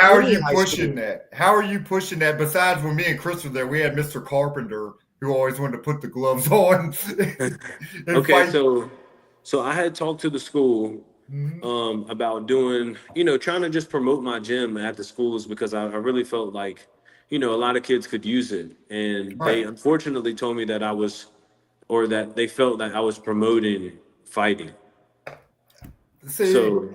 how are you pushing that? How are you pushing that? Besides, when me and Chris were there, we had Mr. Carpenter who always wanted to put the gloves on. Okay, so I had talked to the school about doing, trying to just promote my gym at the schools because I really felt like, a lot of kids could use it, and they unfortunately told me that that they felt that I was promoting fighting. So.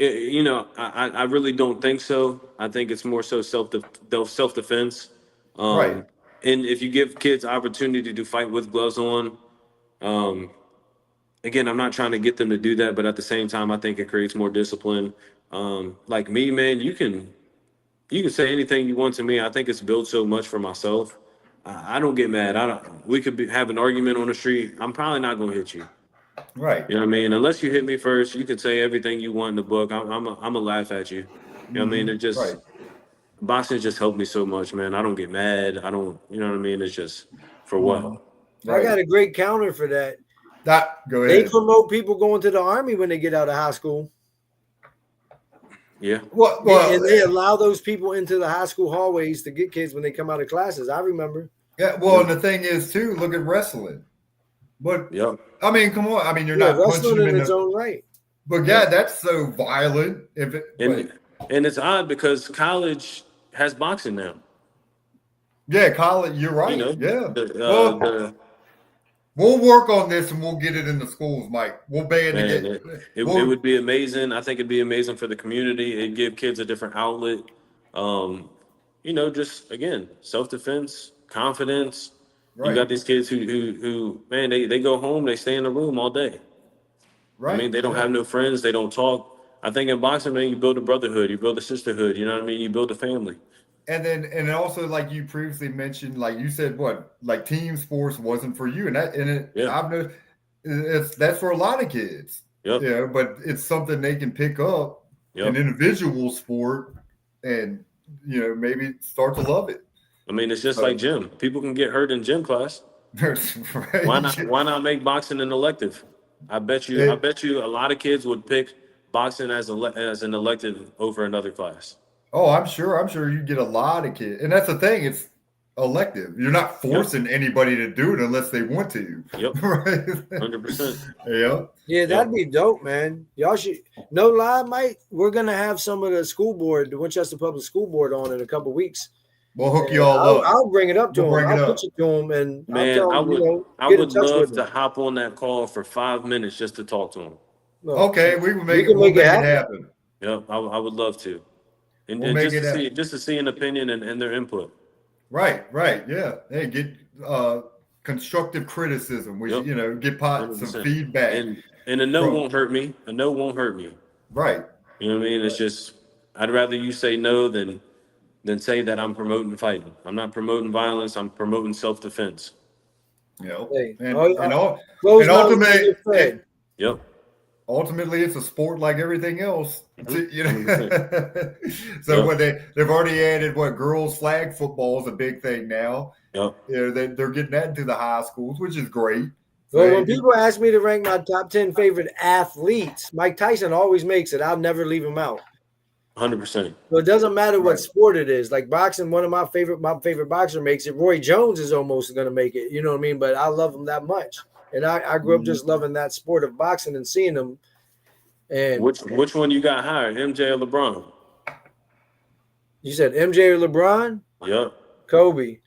I really don't think so. I think it's more so self-defense. Right. And if you give kids opportunity to fight with gloves on, again, I'm not trying to get them to do that, but at the same time, I think it creates more discipline. Like me, man, you can say anything you want to me. I think it's built so much for myself. I don't get mad. We could have an argument on the street. I'm probably not going to hit you. Right. You know what I mean? Unless you hit me first, you can say everything you want in the book. I'm gonna laugh at you. You know what I mean? It just boxing just helped me so much, man. I don't get mad. I don't. You know what I mean? It's just for what? I got a great counter for that. Go ahead. They promote people going to the Army when they get out of high school. Yeah. And they allow those people into the high school hallways to get kids when they come out of classes. I remember. Yeah. Well, and the thing is too, look at wrestling. But I mean, come on. I mean, you're not punching them in its own right. But that's so violent. And it's odd because college has boxing now. Yeah, college. You're right. Yeah. We'll work on this and we'll get it in the schools, Mike. We'll ban to Man, get. it We'll, would be amazing. I think it'd be amazing for the community. It'd give kids a different outlet. Um, just again, self-defense, confidence. You right, got these kids who man, they go home, they stay in the room all day. I right, mean, they don't yeah. have no friends, they don't talk. I think in boxing, man, you build a brotherhood, you build a sisterhood, you know what I mean? You build a family. And also like you previously mentioned, like you said, what like team sports wasn't for you, and Yeah. I've noticed that's for a lot of kids, Yep. but it's something they can pick up an Yep. individual sport and maybe start to love it. I mean, it's just like So gym. People can get hurt in gym class. Why right, not? Why not make boxing an elective? I bet you. I it, bet you a lot of kids would pick boxing as an elective over another class. oh, I'm sure you get a lot of kids, and that's the thing. It's elective. You're not Yep. forcing anybody to do it unless they want to, Yep. right? 100%. Yeah. Yeah, Yep. that'd be dope, man. Y'all should no lie, Mike. We're gonna have some of the school board, the Winchester Public School Board, on in a couple weeks. We'll hook you And all up. I'll bring it up to We'll him. bring it I'll pitch up. it to him, and I'll Man, tell I him, would. I get in would touch with love him. to hop on that call for 5 minutes just to talk to him. No, Okay, we will we make it. can We'll make make it it happen. happen. Yep. I would love to, and, We'll and make it happen. just to see an opinion and their input. Right, yeah. Hey, get constructive criticism. We Yep. get some 100%. feedback And a no from won't hurt me. A no won't hurt me. right. You know what I mean? It's just I'd rather you say no than say that I'm promoting fighting. I'm not promoting violence. I'm promoting self-defense. Hey, And oh, and all closed and mouths don't ultimately get fed. Yep. ultimately it's a sport like everything else. Mhm. 100%. So Yep. what they've already added what girls flag football is a big thing now. Yep. They're getting that into the high schools, which is great. So Well, when people ask me to rank my top 10 favorite athletes, Mike Tyson always makes it. I'll never leave him out. 100%. So it doesn't matter what Right. sport it is. Like boxing, one of my favorite boxer makes it. Roy Jones is almost going to make it. You know what I mean? But I love him that much, and I grew up just loving that sport of boxing and seeing him. And Which one you got higher, MJ or LeBron? you said MJ or LeBron? Yep. Kobe.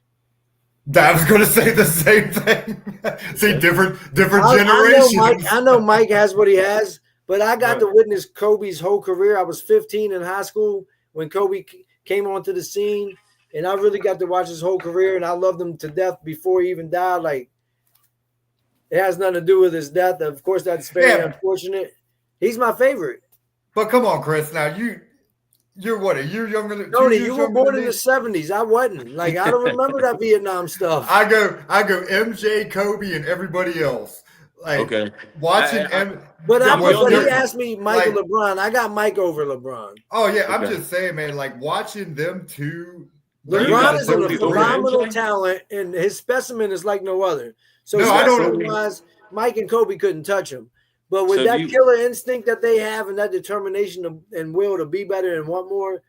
I was going to say the same thing. See, Okay. different I generations. know Mike has what he has, but I got Right. to witness Kobe's whole career. I was 15 in high school when Kobe came onto the scene, and I really got to watch his whole career, and I loved him to death before he even died. Like, it has nothing to do with his death. Of course, that's very unfortunate. He's my favorite. But come on, Chris. Now you're what, a year younger than Tony, 2 years you were younger born than in me? the 70s. I wasn't. Like, I don't remember that Vietnam stuff. I go MJ, Kobe, and everybody else. Like Okay. watching But you're- he asked me Michael like- LeBron. I got Mike over LeBron. Oh yeah, I'm Okay. just saying, man. Like watching them two. you LeBron got is Kobe a over phenomenal MJ? talent, and his specimen is like no other. So No, I don't- specimen-wise, Mike and Kobe couldn't touch him. But with So that you- killer instinct that they have and that determination and will to be better and want more,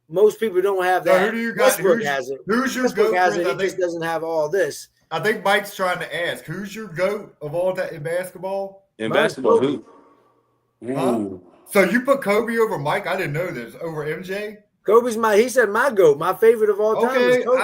most people don't have So that. who do you got? Westbrook has it. Who's your Westbrook goat? has Chris? it. He just doesn't have all this. I think Mike's trying to ask, who's your goat of all that in basketball? In Mine's basketball, Kobe. who? Huh? Ooh. So you put Kobe over Mike? I didn't know this. Over MJ? Kobe's he said my GOAT, my favorite of all time is Okay, Kobe.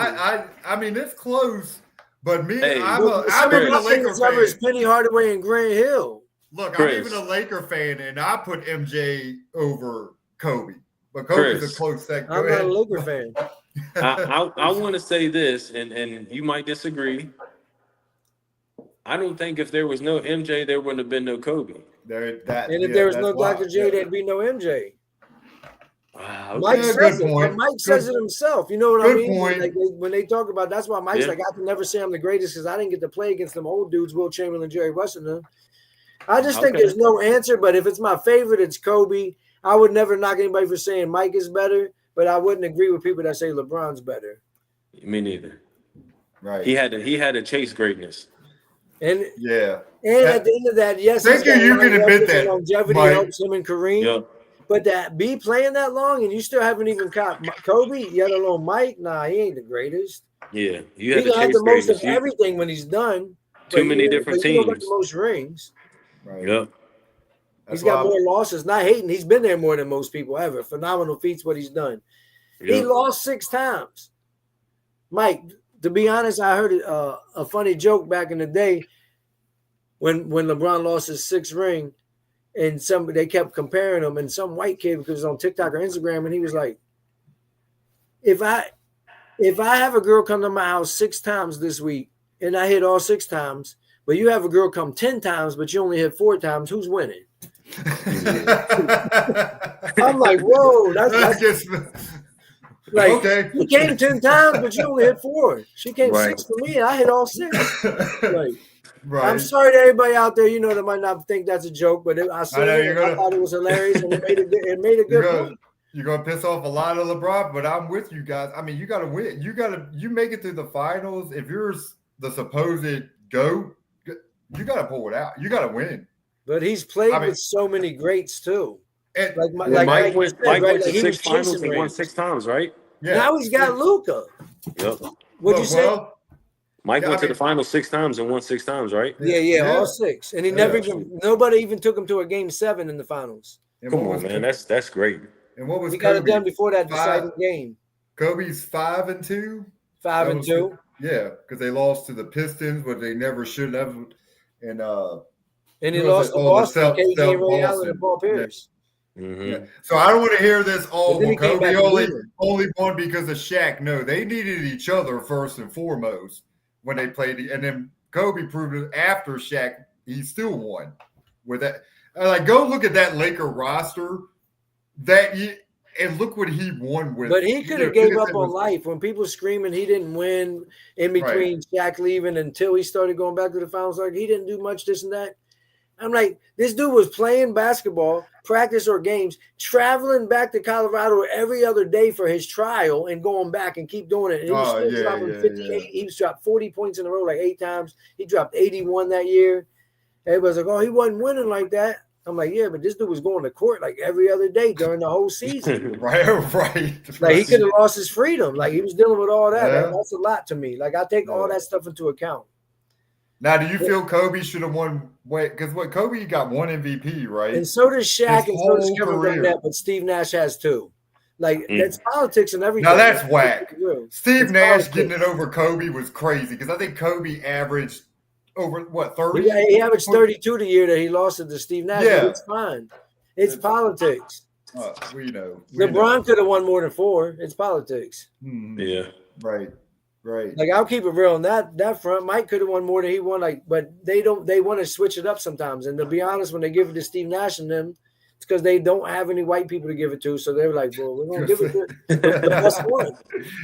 I mean it's close, but me, Hey, I'm Chris. even a Laker favorites ever is fan. Penny Hardaway and Grant Hill. Look, Chris. I'm even a Laker fan, and I put MJ over Kobe. But Kobe's Chris. a close second. Go I'm not ahead. a Laker fan. I want to say this, and you might disagree. I don't think if there was no MJ, there wouldn't have been no Kobe. And if there was no Dr. J, there'd be no MJ. Wow. Mike Yeah, says good it, but point. Mike says it himself. You know what I Good mean? point. Like when they talk about, that's why Mike's Yeah. like, I can never say I'm the greatest because I didn't get to play against them old dudes, Will Chamberlain, Jerry West, and them. I just think Okay. there's no answer. But if it's my favorite, it's Kobe. I would never knock anybody for saying Mike is better, but I wouldn't agree with people that say LeBron's better. Me neither. Right. He had to chase greatness. And Yeah. at the end of that, yes, Thank he's got you can admit longevity, that, longevity Mike. helps him and Kareem. Yep. But that be playing that long and you still haven't even caught Kobe, yet alone Mike, nah, he ain't the greatest. Yeah. You He had to can have chase the most of greatness. everything when he's done. Too many different but he don't got teams. the most rings. Right. Yep. He's got more losses. Not hating. He's been there more than most people ever. Phenomenal feats what he's done. He Yep. lost 6 times. Mike, to be honest, I heard a funny joke back in the day. when LeBron lost his 6th ring, and they kept comparing him, and some white kid because it was on TikTok or Instagram, and he was like, if I have a girl come to my house 6 times this week and I hit all 6 times, but you have a girl come 10 times but you only hit 4 times, who's winning? I'm like, whoa, that's like, okay. she came 10 times, but you only hit 4. She came 6 for me, and I hit all 6. Like, Right. I'm sorry to everybody out there, that might not think that's a joke, but I thought it was hilarious, and it made a good point. You're gonna piss off a lot of LeBron, but I'm with you guys. I mean, you gotta win. You make it through the finals. If you're the supposed GOAT, you gotta pull it out. You gotta win. But he's played with so many greats too. And Mike went to 6 finals and won 6 times, right? Yeah. Now he's got Luka. Yep. What'd you say? Mike went to the finals 6 times and won 6 times, right? Yeah, all 6. And he nobody even took him to a game 7 in the finals. Come on, man. That's great. And what was he got it done before that deciding game? Kobe's 5-2. 5-2. Yeah, because they lost to the Pistons, but they never should have. And he lost to Boston, KD and Ray Allen and Paul Pierce. Yeah. Mm-hmm. Yeah. So I don't want to hear this. Kobe only won because of Shaq. No, they needed each other first and foremost when they played. And then Kobe proved it after Shaq. He still won with that. Like, go look at that Laker roster. And look what he won with. But he could have gave up on life when people screaming he didn't win in between Shaq leaving until he started going back to the finals. Like, he didn't do much, this and that. I'm like, this dude was playing basketball, practice or games, traveling back to Colorado every other day for his trial and going back and keep doing it. And he was still dropping 58. He was dropped 40 points in a row like 8 times. He dropped 81 that year. Everybody's like, oh, he wasn't winning like that. I'm like, yeah, but this dude was going to court like every other day during the whole season. Right. Like, he could have lost his freedom. Like, he was dealing with all that. Yeah. That's a lot to me. Like, I take all that stuff into account. Now, do you feel Kobe should have won? Because Kobe got 1 MVP, right? And so does Shaq, and so does Kevin Garnett, but Steve Nash has 2. Like, that's politics and everything. Now, that's whack. Steve Nash politics. Getting it over Kobe was crazy because I think Kobe averaged over, 30? Yeah, he averaged 32 the year that he lost it to Steve Nash. Yeah. But it's fine. It's politics. We know. LeBron could have won more than 4. It's politics. Yeah. Right. Like, I'll keep it real on that front. Mike could have won more than he won. Like, but they want to switch it up sometimes. And to be honest, when they give it to Steve Nash and them, it's because they don't have any white people to give it to. So they're like, well, we're gonna give it to the best one.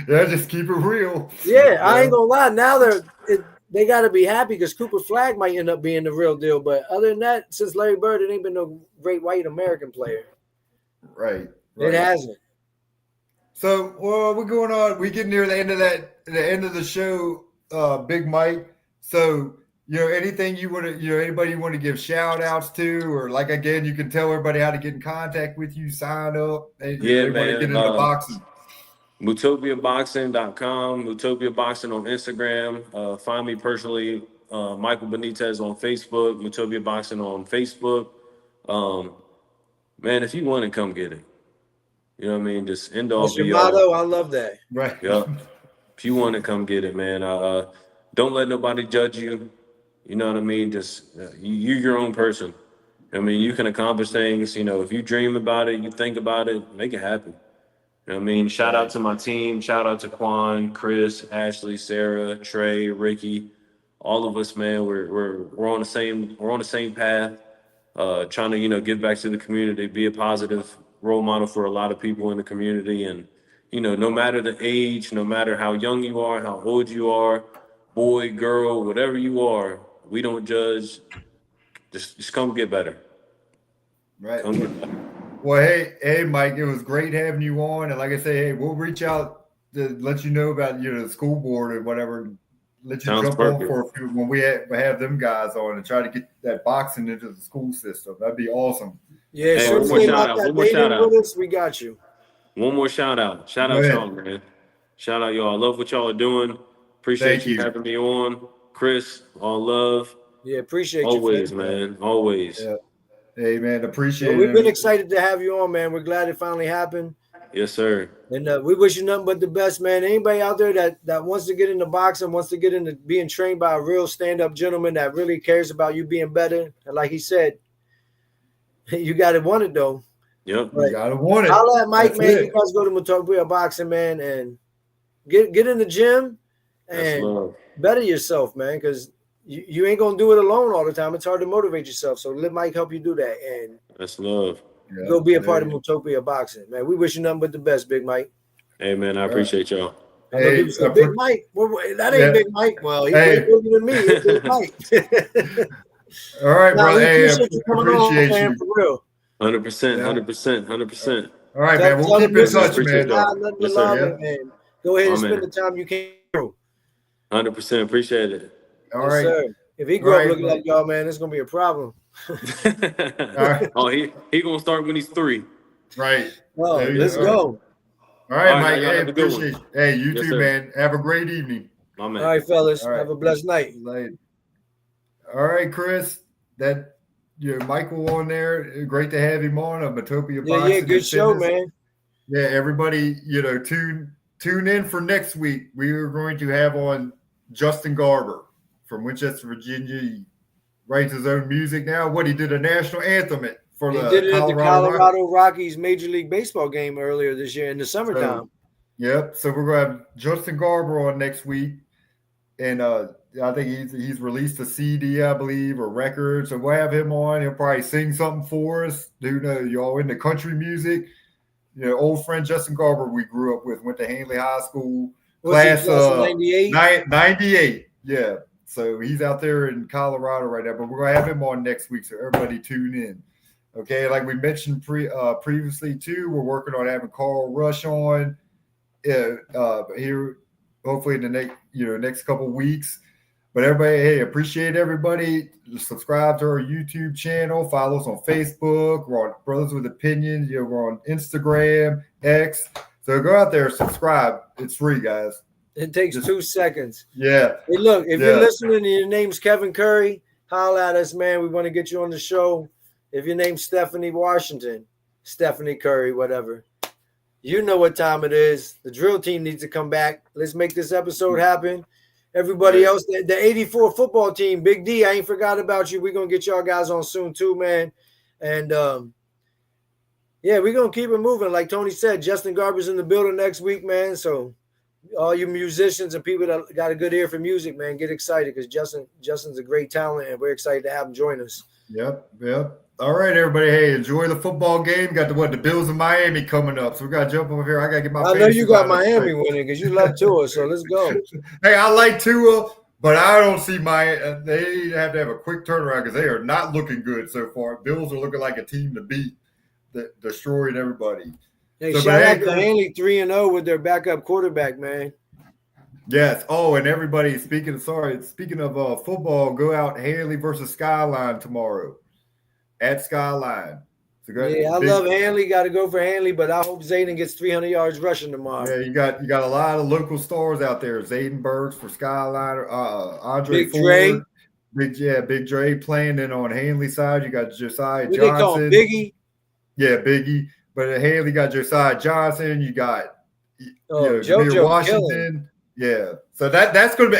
Yeah, just keep it real. Yeah, I ain't gonna lie. Now they got to be happy because Cooper Flagg might end up being the real deal. But other than that, since Larry Bird, it ain't been no great white American player. Right. It hasn't. So, we're going on. We getting near the end of the show, Big Mike. So, anything you want to, anybody you want to give shout outs to, or like, again, you can tell everybody how to get in contact with you, sign up. And yeah, man. Want to get into boxing. MutopiaBoxing.com, Mutopia Boxing on Instagram. Find me personally, Michael Benitez on Facebook, Mutopia Boxing on Facebook. Man, if you want to come get it. You know what I mean? Just end all be all. Motto, I love that. Right. Yep. If you want to come get it, man. Don't let nobody judge you. You know what I mean? Just you're your own person. I mean, you can accomplish things. If you dream about it, you think about it, make it happen. You know what I mean? Shout out to my team. Shout out to Quan, Chris, Ashley, Sarah, Trey, Ricky, all of us, man. We're on the same path. Trying to give back to the community, be a positive role model for a lot of people in the community. And no matter the age, no matter how young you are, how old you are, boy, girl, whatever you are, we don't judge. Just come get better. Right. Come get better. Well, hey, Mike, it was great having you on. And like I say, hey, we'll reach out to let you know about the school board or whatever. Let you jump on for a few when we have them guys on and try to get that boxing into the school system. That'd be awesome. Yeah, hey, one more shout out. We got you. One more shout out. Shout out Sean, man. Shout out y'all. I love what y'all are doing. Appreciate you having me on. Chris, all love. Yeah, appreciate you. Always, man. Always. Yeah. Hey, man, appreciate it. We've been excited to have you on, man. We're glad it finally happened. Yes, sir. And we wish you nothing but the best, man. Anybody out there that wants to get into boxing, wants to get into being trained by a real stand-up gentleman that really cares about you being better, and like he said, you got to want it though. Yep. You gotta want it. I'll let Mike, That's man. it. You guys go to Mutopia Boxing, man, and get in the gym That's and love. better yourself, man, because you ain't gonna do it alone all the time. It's hard to motivate yourself. So let Mike help you do that and That's love. Yeah, go be a part there of you Mutopia Boxing, man. We wish you nothing but the best, Big Mike. Hey, man, I right. appreciate y'all. I know Hey, people say Big Mike. Well, that ain't Yeah. Big Mike. Well, he's Hey. way bigger than me. It's Big Mike. All right, Nah, brother. we Hey, appreciate you coming on, appreciate man, you. for real. 100%, Yeah. 100%, 100%. All right, Tell man. We'll the keep in business touch, appreciate man. y'all. nah, nothing but Yes, sir. love, Yeah. man. Go ahead and My spend man. the time you can. 100%, appreciate it. All Yes, right. sir. If he All grew up right, looking bro. like y'all, man, it's gonna be a problem. right. Oh, he gonna start when he's 3. Right. Oh, There you let's go. go. All All right, right, Mike. y'all Hey, have a good one. appreciate you. Hey, you Yes, too, sir. man. Have a great evening. My man. All right, fellas. All right. Have a blessed night. Later. All right, Chris. That Michael on there. Great to have him on. Mutopia Yeah, Boxing. good and show, Fitness. man. Yeah, everybody, tune in for next week. We are going to have on Justin Garber from Winchester, Virginia. He writes his own music now. He did a national anthem for He the did it at the Colorado Rockies. Colorado Rockies Major League Baseball game earlier this year in the summertime. Yep. So we're going to have Justin Garber on next week. And I think he's released a CD, I believe, or record. So we'll have him on. He'll probably sing something for us. Y'all into country music. Old friend Justin Garber we grew up with, went to Hanley High School. Was Class he 98? 98. Yeah. So he's out there in Colorado right now. But we're going to have him on next week. So everybody tune in. Okay. Like we mentioned previously, too, we're working on having Carl Rush on here hopefully in the next couple weeks. But everybody, hey, appreciate everybody. Subscribe to our YouTube channel. Follow us on Facebook. We're on Brothers with Opinions. We're on Instagram, X. So go out there, subscribe. It's free, guys. It takes 2 seconds. Yeah. Hey, look, if you're listening and your name's Kevin Curry, holler at us, man. We want to get you on the show. If your name's Stephanie Washington, Stephanie Curry, whatever. You know what time it is. The drill team needs to come back. Let's make this episode happen. Everybody else, the 84 football team, Big D, I ain't forgot about you. We're going to get y'all guys on soon too, man. And, we're going to keep it moving. Like Tony said, Justin Garber's in the building next week, man. So all you musicians and people that got a good ear for music, man, get excited because Justin's a great talent, and we're excited to have him join us. Yep. All right, everybody. Hey, enjoy the football game. Got the Bills of Miami coming up, so we got to jump over here. I got to get my. I know you got Miami winning because you love Tua, so let's go. Hey, I like Tua, but I don't see they have to have a quick turnaround because they are not looking good so far. Bills are looking like a team to beat, destroying everybody. Hey, shout out to Hanley 3-0 with their backup quarterback, man. Yes. Oh, and everybody, speaking of football, go out Hanley versus Skyline tomorrow at Skyline. So I love Hanley. Got to go for Hanley, but I hope Zayden gets 300 yards rushing tomorrow. Yeah, you got a lot of local stars out there. Zayden Burks for Skyline, Andre Big Ford, Dre. Big Dre playing. And on Hanley side, you got Josiah What Johnson. They call him, Biggie? Yeah, Biggie. But at Hanley got Josiah Johnson. You got JoJo Washington. Killing. Yeah. So that's gonna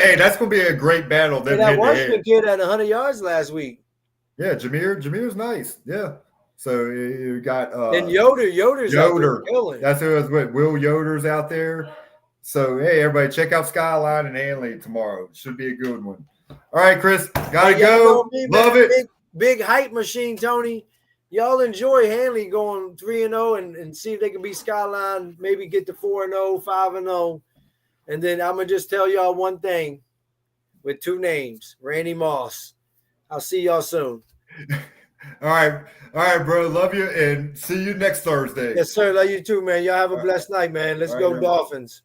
be a great battle. Hey, that Washington kid had 100 yards last week. Yeah, Jameer's nice. Yeah. So you got and Yoder's Yoder. Killing. That's who was with Will Yoder's out there. So hey, everybody, check out Skyline and Hanley tomorrow. Should be a good one. All right, Chris, gotta go. Love it. Big hype machine, Tony. Y'all enjoy Hanley going 3-0 and see if they can beat Skyline. Maybe get to 4-0, 5-0. And then I'm going to just tell y'all one thing with 2 names, Randy Moss. I'll see y'all soon. All right, bro. Love you and see you next Thursday. Yes, sir. Love you too, man. Y'all have a blessed night, man. Let's go, Dolphins.